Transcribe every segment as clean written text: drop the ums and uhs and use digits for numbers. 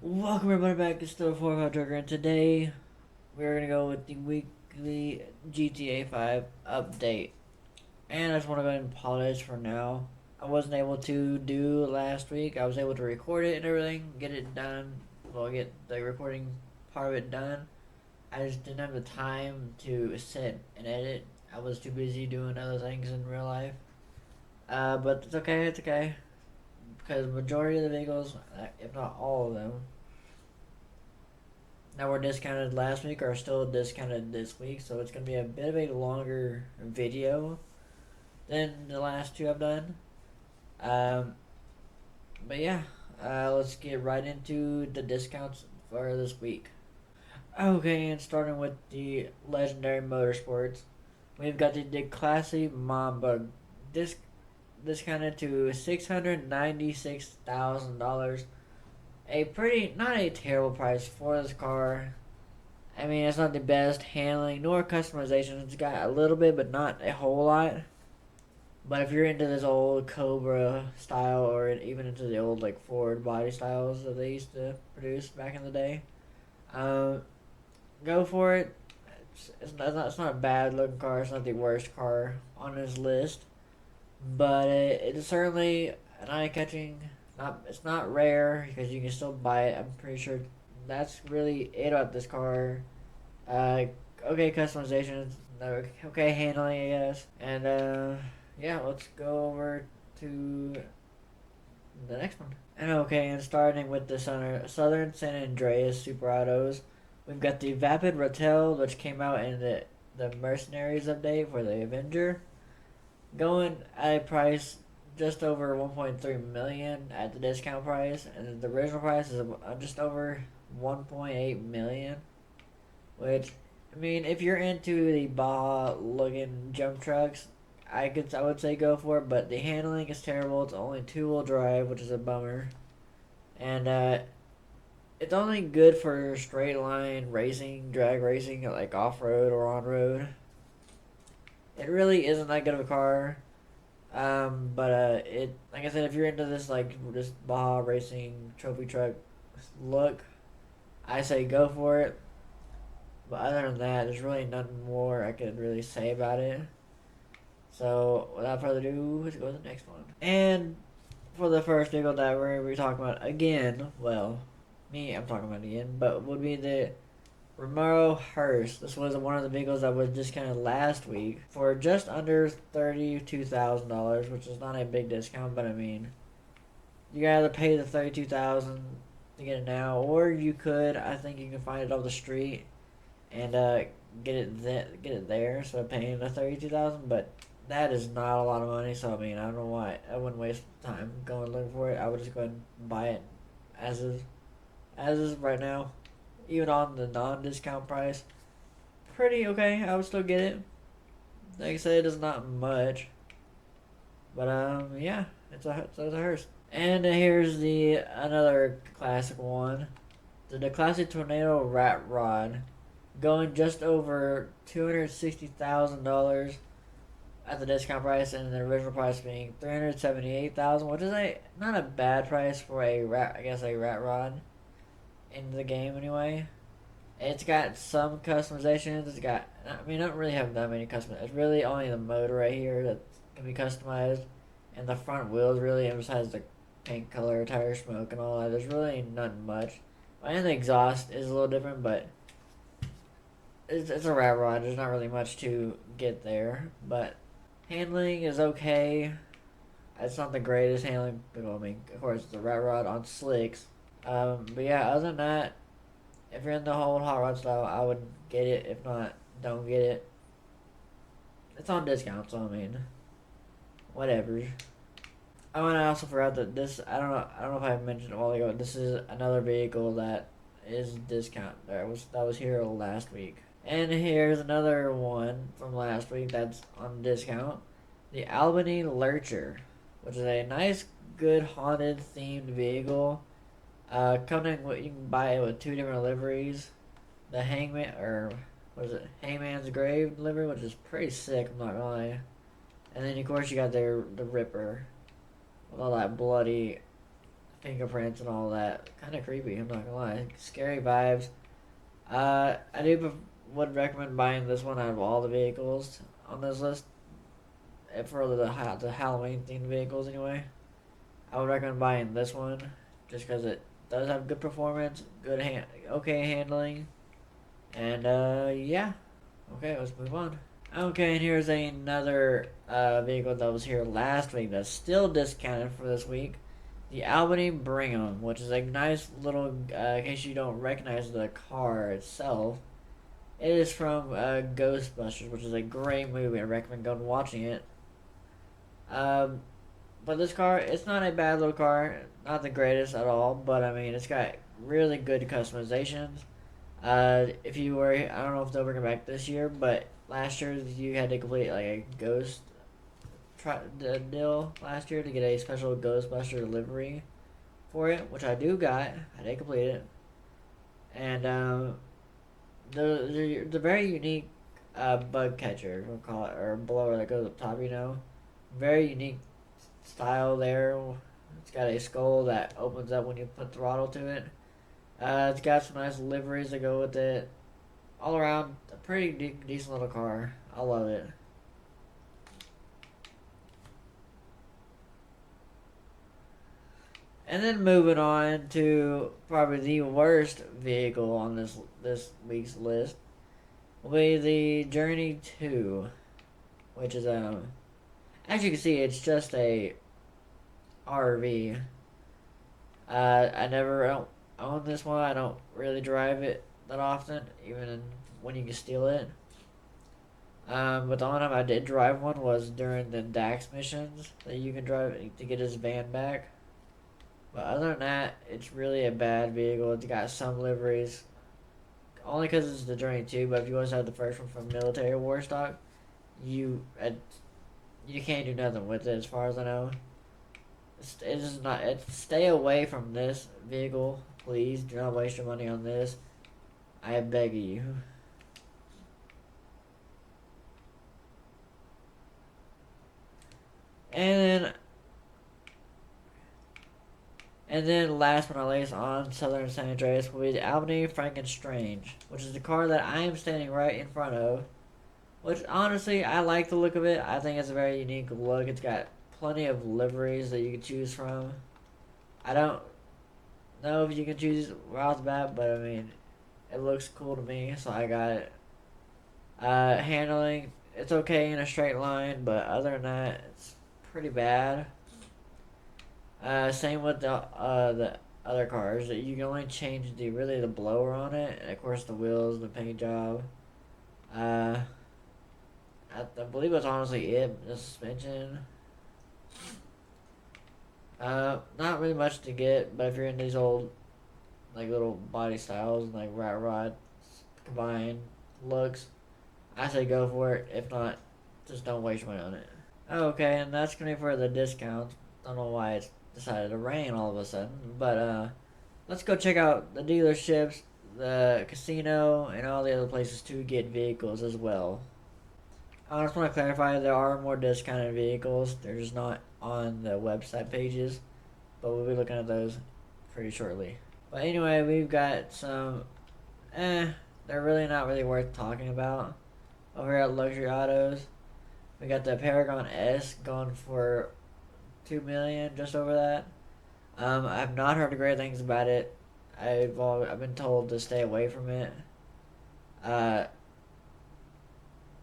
Welcome everybody back to Still 4 Trigger, and today we're gonna go with the weekly GTA 5 update. And I just want to go ahead and apologize for now. I wasn't able to do last week. I was able to record it and everything, get it done. Well, get the recording part of it done. I just didn't have the time to sit and edit. I was too busy doing other things in real life. But it's okay. It's okay because majority of the vehicles, if not all of them, that were discounted last week are still discounted this week, so it's going to be a bit of a longer video than the last two I've done. Um, but yeah, let's get right into the discounts for this week. Okay, and starting with the Legendary Motorsports, we've got the Classy Mamba disc discounted to $696,000. A pretty, not a terrible price for this car. I mean, it's not the best handling nor customization. It's got a little bit, but not a whole lot. But if you're into this old Cobra style, or even into the old like Ford body styles that they used to produce back in the day, um, go for it. It's not a bad looking car. It's not the worst car on this list, but it's certainly an eye catching. It's not rare because you can still buy it. I'm pretty sure that's really it about this car. Uh, okay customization, okay handling, I guess. And yeah, let's go over to the next one. And okay, and starting with the Southern San Andreas Super Autos, we've got the Vapid Ratel, which came out in the Mercenaries update for the Avenger, going at a price just over 1.3 million at the discount price, and the original price is just over 1.8 million, which, I mean, if you're into the Baja looking jump trucks, I would say go for it. But the handling is terrible. It's only 2-wheel drive, which is a bummer, and it's only good for straight line racing, drag racing, like off road or on road. It really isn't that good of a car. But it, like I said, if you're into this like this Baja racing trophy truck look, I say go for it. But other than that, there's really nothing more I could really say about it. So without further ado, let's go to the next one. And for the first vehicle that we're going to be talking about again, well, I'm talking about again, but would be the Romero Hearst. This was one of the vehicles that was discounted last week for just under $32,000, which is not a big discount, but I mean, you gotta pay the $32,000 to get it now, or you could, I think you can find it off the street and get it there instead of paying the $32,000. But that is not a lot of money, so I mean, I don't know why I wouldn't waste time going looking for it. I would just go ahead and buy it as is right now, even on the non-discount price. Pretty okay. I would still get it. Like I said, it's not much, but yeah, it's a hearse. And here's the another classic one, the classic Tornado Rat Rod, going just over $260,000 at the discount price, and the original price being $378,000, which is not a bad price for a rat rod in the game anyway. It's got some customizations. It's got, I mean, I don't really have that many customizations. It's really only the motor right here that can be customized, and the front wheels really emphasize the paint color, tire smoke, and all that. There's really nothing much. And the exhaust is a little different, but it's a rat rod. There's not really much to get there, but handling is okay. It's not the greatest handling. Well, I mean, of course, it's a rat rod on slicks. But yeah, other than that, if you're in the whole hot rod style, I would get it. If not, don't get it. It's on discount, so I mean, whatever. Oh, and I also forgot that this. I don't know if I mentioned it a while ago. This is another vehicle that is discount. That was here last week. And here's another one from last week that's on discount. The Albany Lurcher, which is a nice, good haunted themed vehicle. Coming with, you can buy it with two different liveries. The Hangman, or what is it? Hangman's Grave livery, which is pretty sick, I'm not gonna lie. And then of course you got the Ripper with all that bloody fingerprints and all that. Kind of creepy, I'm not gonna lie. Scary vibes. I would recommend buying this one out of all the vehicles on this list. For the Halloween themed vehicles, anyway. I would recommend buying this one just because it does have good performance, okay handling, and yeah. Okay, let's move on. Okay, and here's another vehicle that was here last week that's still discounted for this week. The Albany Brigham, which is a nice little, in case you don't recognize the car itself, it is from Ghostbusters, which is a great movie. I recommend going and watching it. Um, but this car, it's not a bad little car, not the greatest at all, but I mean, it's got really good customizations. If you were, I don't know if they'll bring it back this year, but last year you had to complete like a deal last year to get a special Ghostbuster delivery for it, which I got. I did complete it, and the very unique bug catcher, we'll call it, or blower that goes up top. Very unique style there. It's got a skull that opens up when you put throttle to it. It's got some nice liveries that go with it. All around, a pretty decent little car. I love it. And then moving on to probably the worst vehicle on this week's list will be the Journey 2, which is as you can see, it's just a RV. I never own this one. I don't really drive it that often, even when you can steal it. But the only time I did drive one was during the Dax missions that you can drive to get his van back. But other than that, it's really a bad vehicle. It's got some liveries, only because it's the Journey 2. But if you always have the first one from Military War Stock, you can't do nothing with it, as far as I know. It is not. Stay away from this vehicle, please. Do not waste your money on this. I beg you. And then last but not least, on Southern San Andreas will be the Albany Frankenstrange, which is the car that I am standing right in front of. Which honestly, I like the look of it. I think it's a very unique look. It's got plenty of liveries that you can choose from. I don't know if you can choose right off the bat, but I mean, it looks cool to me, so I got it. Handling, it's okay in a straight line, but other than that, it's pretty bad. Same with the other cars. You can only change the blower on it, and of course the wheels, the paint job. Uh, I believe that's honestly it. The suspension. Not really much to get, but if you're in these old, like, little body styles, like rat rod combined looks, I say go for it. If not, just don't waste your money on it. Okay, and that's gonna be for the discounts. Don't know why it's decided to rain all of a sudden, but let's go check out the dealerships, the casino, and all the other places to get vehicles as well. I just want to clarify, there are more discounted vehicles. They're just not on the website pages, but we'll be looking at those pretty shortly. But anyway, we've got some, they're really not really worth talking about over here at Luxury Autos. We got the Paragon S going for $2 million, just over that. I've not heard great things about it. I've been told to stay away from it.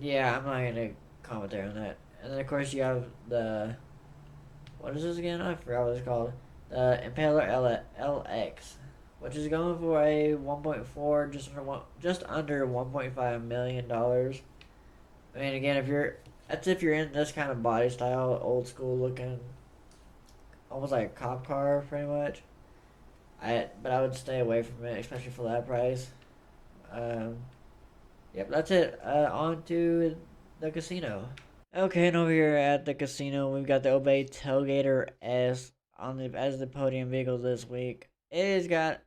Yeah, I'm not gonna comment there on that. And then of course you have what is this again? I forgot what it's called. The Impaler LX, which is going for a 1.4, just under $1.5 million. I mean, again, if you're in this kind of body style, old school looking, almost like a cop car, pretty much. But I would stay away from it, especially for that price. Yep, that's it. On to the casino. Okay, and over here at the casino, we've got the Obey Tailgater S as the podium vehicle this week. It has got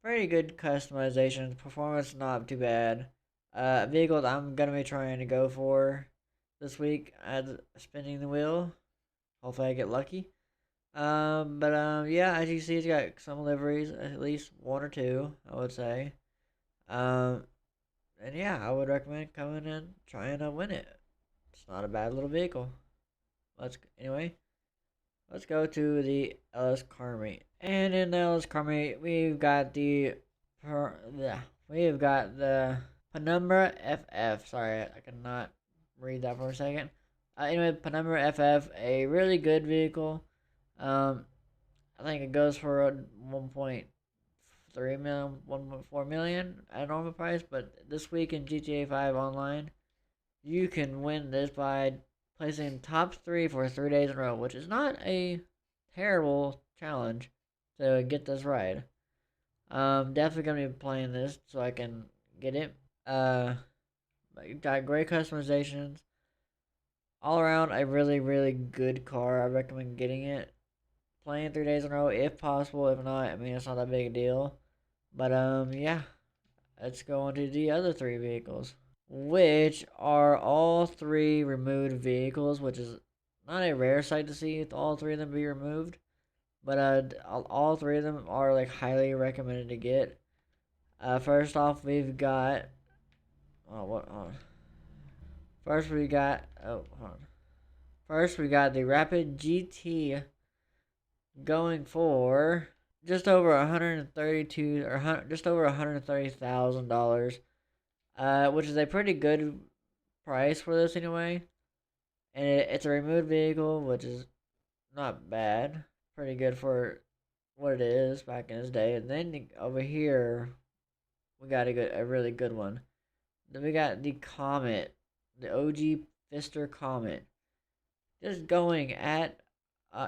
pretty good customization. Performance not too bad. Vehicle that I'm gonna be trying to go for this week as spinning the wheel. Hopefully I get lucky. Yeah, as you see, it's got some liveries, at least one or two, I would say. Um, and yeah, I would recommend coming and trying to win it. It's not a bad little vehicle. Anyway, let's go to the Ellis Carmi. And in the Ellis Carmi, we've got the Penumbra FF. Sorry, I cannot read that for a second. Anyway, Penumbra FF, a really good vehicle. Um, I think it goes for 1.3 million, 1.4 million at normal price. But this week in GTA 5 Online, you can win this by placing top three for 3 days in a row, which is not a terrible challenge to get this ride. Definitely gonna be playing this so I can get it. Uh, got great customizations. All around, a really, really good car. I recommend getting it. Playing 3 days in a row if possible. If not, I mean, it's not that big a deal. But, yeah. Let's go on to the other three vehicles, which are all three removed vehicles, which is not a rare sight to see all three of them be removed. But all three of them are like highly recommended to get. First off, we've got oh what? First we got hold on. First we got the Rapid GT going for just over 132 or just over $130,000, which is a pretty good price for this anyway. And it's a removed vehicle, which is not bad. Pretty good for what it is back in its day. And then over here, we got a really good one. Then we got the Comet, the OG Pfister Comet, just going at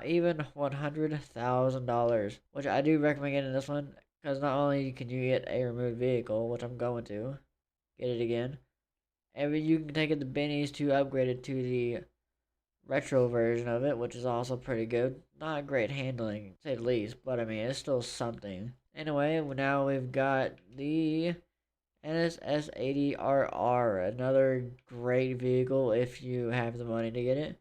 even $100,000, which I do recommend getting this one because not only can you get a removed vehicle, which I'm going to get it again, and you can take it to Benny's to upgrade it to the retro version of it, which is also pretty good. Not great handling, to say the least, but I mean, it's still something. Anyway, now we've got the NSS 80RR, another great vehicle if you have the money to get it.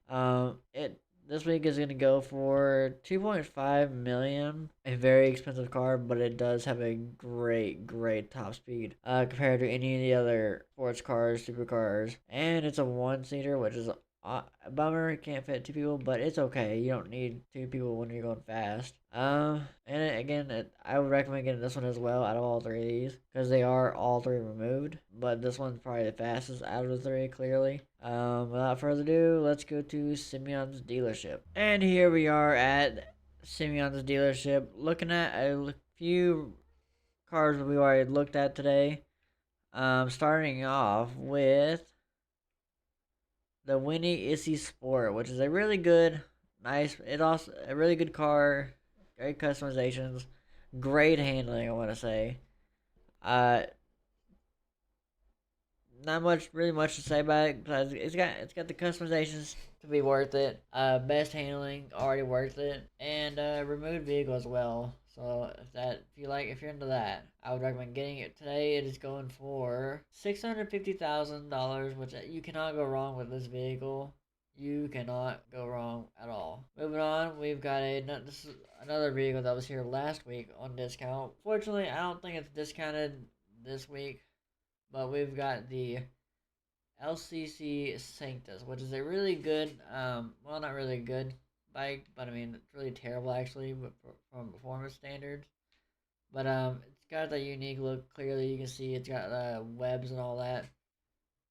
It this week is gonna go for 2.5 million. A very expensive car, but it does have a great top speed compared to any of the other sports cars, supercars, and it's a one seater, which is a bummer. It can't fit two people, but it's okay. You don't need two people when you're going fast. I would recommend getting this one as well out of all three of these because they are all three removed. But this one's probably the fastest out of the three, clearly. Without further ado, let's go to Simeon's dealership. And here we are at Simeon's dealership, looking at a few cars that we already looked at today. Starting off with the Winnie Issy Sport, which is a really good, nice. It also a really good car, great customizations, great handling. I want to say, uh, not really much to say about it because it's got the customizations to be worth it. Best handling, already worth it, and removed vehicle as well. So if you're into that, I would recommend getting it today. It is going for $650,000, which you cannot go wrong with this vehicle. You cannot go wrong at all. Moving on, we've got this is another vehicle that was here last week on discount. Fortunately, I don't think it's discounted this week, but we've got the LCC Sanctus, which is a really good, well, not really good bike, but I mean, it's really terrible actually, but from performance standards. But it's got that unique look. Clearly, you can see it's got webs and all that.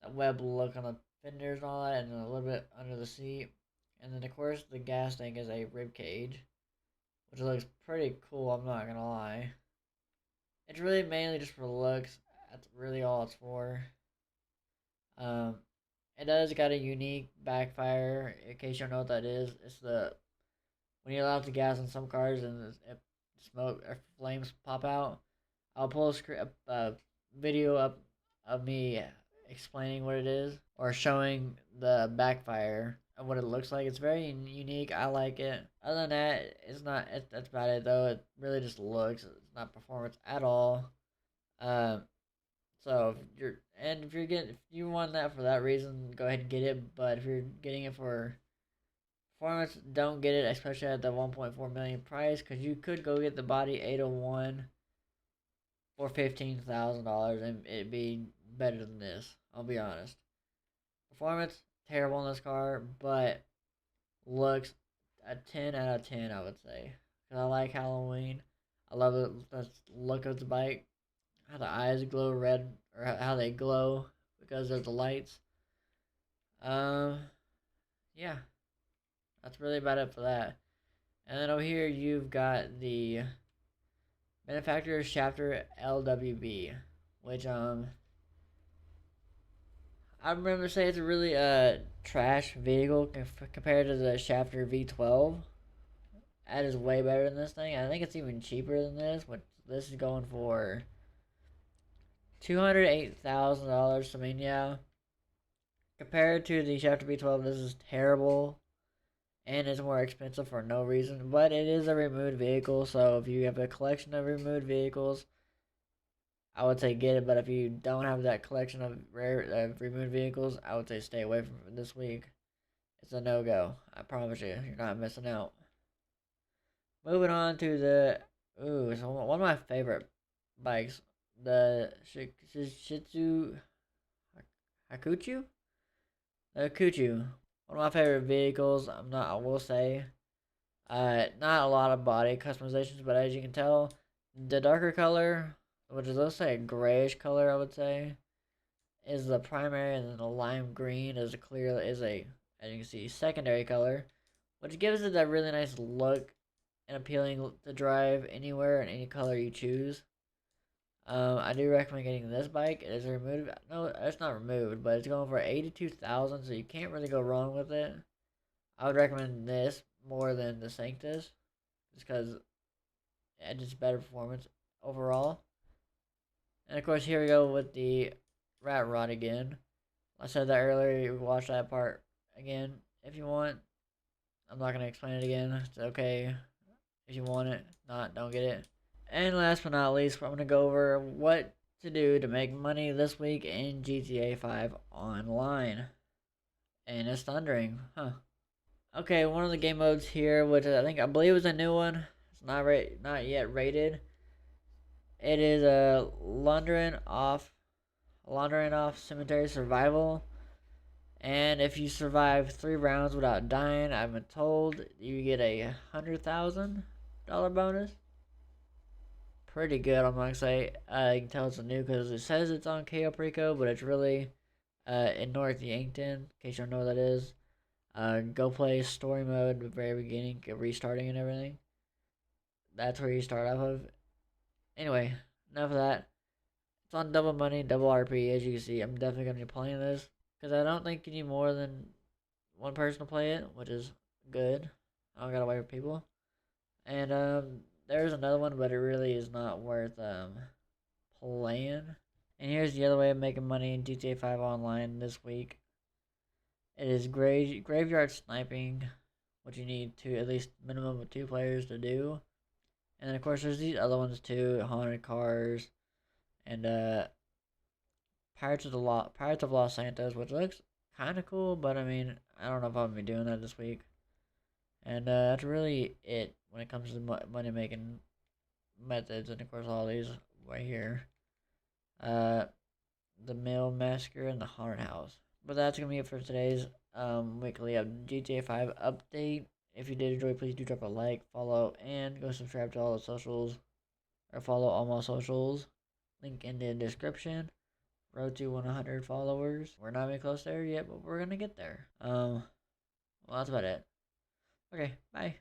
That web look on the fenders and all that, and a little bit under the seat. And then of course the gas tank is a rib cage, which looks pretty cool. I'm not gonna lie. It's really mainly just for looks. That's really all it's for. Um, it does got a unique backfire. In case you don't know what that is, it's the when you allow the gas in some cars and smoke or flames pop out. I'll pull a video up of me explaining what it is or showing the backfire and what it looks like. It's very unique. I like it. Other than that, it's not. That's about it though. It really just looks. It's not performance at all. Um, so if you want that for that reason, go ahead and get it. But if you're getting it for Performance, don't get it, especially at the 1.4 million price, because you could go get the body 801 for $15,000 and it'd be better than this. I'll be honest. Performance terrible in this car, but looks a 10 out of 10, I would say. Cause I like Halloween. I love the look of the bike, how the eyes glow red, or how they glow because of the lights. Yeah, that's really about it for that. And then over here you've got the manufacturer's Shafter LWB, which I remember saying it's a really trash vehicle compared to the Shafter V12. That is way better than this thing. I think it's even cheaper than this. But this is going for $208,000. I mean, yeah, compared to the Shafter V12, this is terrible, and it's more expensive for no reason. But it is a removed vehicle, so if you have a collection of removed vehicles, I would say get it. But if you don't have that collection of removed vehicles, I would say stay away from it this week. It's a no go. I promise you, you're not missing out. Moving on to the it's one of my favorite bikes, the Shitsu Hakuchu. The Kuchu, one of my favorite vehicles. I will say, not a lot of body customizations, but as you can tell, the darker color, which is let's say a grayish color, I would say, is the primary, and then the lime green is a as you can see secondary color, which gives it that really nice look and appealing to drive anywhere in any color you choose. I do recommend getting this bike. It is removed. No, it's not removed, but it's going for 82,000, so you can't really go wrong with it. I would recommend this more than the Sanctus, just because it's just better performance overall. And of course, here we go with the Rat Rod again. I said that earlier. You can watch that part again if you want. I'm not gonna explain it again. It's okay if you want it. Not, don't get it. And last but not least, I'm going to go over what to do to make money this week in GTA 5 Online. And it's thundering, huh? Okay, one of the game modes here, which I believe is a new one. It's not yet rated. It is a laundering off cemetery survival. And if you survive 3 rounds without dying, I've been told you get a $100,000 bonus. Pretty good, I'm gonna say. You can tell it's a new because it says it's on Cayo Perico, but it's really in North Yankton, in case you don't know what that is. Go play story mode at the very beginning, restarting and everything. That's where you start off of. Anyway, enough of that. It's on double money, double RP, as you can see. I'm definitely gonna be playing this because I don't think you need more than one person to play it, which is good. I don't gotta wait for people. And there's another one, but it really is not worth playing. And here's the other way of making money in GTA 5 Online this week. It is graveyard sniping, which you need to at least minimum of 2 players to do. And then of course there's these other ones too, haunted cars, and Pirates of Los Santos, which looks kind of cool, but I mean I don't know if I'm gonna be doing that this week. And that's really it when it comes to money making methods, and of course all these right here. The Mill Massacre and the Haunted House. But that's gonna be it for today's weekly GTA 5 update. If you did enjoy, please do drop a like, follow, and go subscribe to all the socials, or follow all my socials. Link in the description. Road to 100 followers. We're not even close there yet, but we're gonna get there. Well, that's about it. Okay, bye.